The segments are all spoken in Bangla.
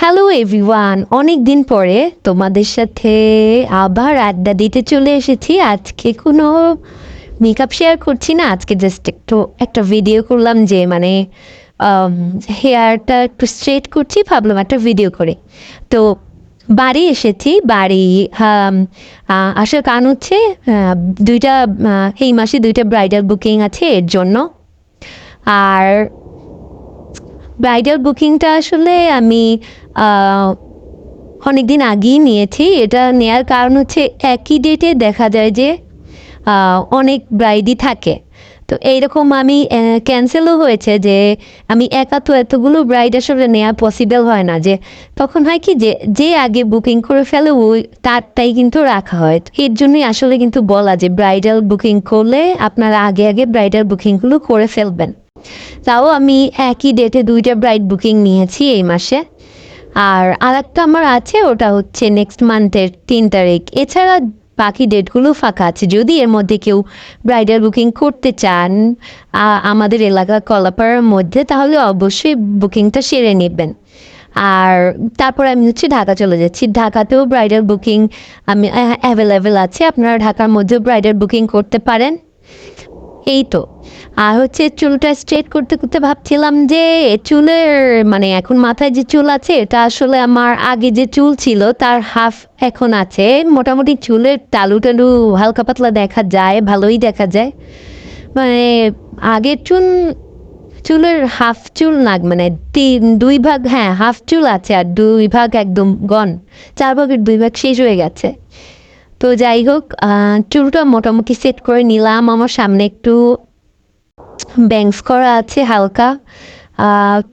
হ্যালো এভরিওয়ান, অনেক দিন পরে তোমাদের সাথে আবার আড্ডা দিতে চলে এসেছি। আজকে কোনো মেকআপ শেয়ার করছি না, আজকে জাস্ট একটু একটা ভিডিও করলাম যে হেয়ারটা একটু স্ট্রেট করছি, ভাবলাম একটা ভিডিও করে। তো বাড়ি এসেছি, বাড়ি আসার কারণ হচ্ছে দুইটা এই মাসে দুইটা ব্রাইডাল বুকিং আছে এর জন্য। আর ব্রাইডাল বুকিংটা আসলে আমি অনেক দিন আগেই নিয়েছি। এটা নেয়ার কারণ হচ্ছে একই ডেটে দেখা যায় যে অনেক ব্রাইডই থাকে। তো এইরকম আমি ক্যান্সেলও হয়েছে যে আমি একা তো এতগুলো ব্রাইড আসলে নেওয়া পসিবল হয় না, যে তখন হয় কি যে যে আগে বুকিং করে ফেলে ওই তারটাই কিন্তু রাখা হয়। এর জন্যই আসলে কিন্তু বলা যে ব্রাইডাল বুকিং করলে আপনারা আগে আগে ব্রাইডাল বুকিংগুলো করে ফেলবেন। তাও আমি একই ডেটে দুইটা ব্রাইড বুকিং নিয়েছি এই মাসে। আর আরেকটা আমার আছে, ওটা হচ্ছে নেক্সট মান্থের 3 তারিখ। এছাড়া বাকি ডেটগুলো ফাঁকা আছে। যদি এর মধ্যে কেউ ব্রাইডাল বুকিং করতে চান আমাদের এলাকা কলাপাড়ার মধ্যে, তাহলে অবশ্যই বুকিংটা সেরে নেবেন। আর তারপর আমি হচ্ছে ঢাকা চলে যাচ্ছি। ঢাকাতেও ব্রাইডাল বুকিং আমি অ্যাভেলেবেল আছে, আপনারা ঢাকার মধ্যেও ব্রাইডাল বুকিং করতে পারেন। এই তো। আর হচ্ছে চুলটা স্ট্রেট করতে করতে ভাবছিলাম যে চুলের এখন মাথায় যে চুল আছে এটা আসলে আমার আগে যে চুল ছিল তার হাফ এখন আছে। মোটামুটি চুলের টালু টালু হালকা পাতলা দেখা যায়, ভালোই দেখা যায়। মানে আগের চুলের হাফ চুল না, দুই ভাগ, হ্যাঁ হাফ চুল আছে আর দুই ভাগ একদম গন, 4 ভাগের 2 ভাগ শেষ হয়ে গেছে। তো যাই হোক, চুলটা মোটামুটি সেট করে নিলাম। আমার সামনে একটু ব্যাংস করা আছে হালকা।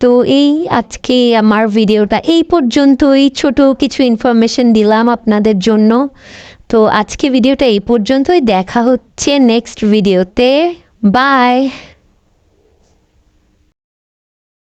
তো এই আজকে আমার ভিডিওটা এই পর্যন্তই, ছোট কিছু ইনফরমেশন দিলাম আপনাদের জন্য। তো আজকে ভিডিওটা এই পর্যন্তই, দেখা হচ্ছে নেক্সট ভিডিওতে। বাই।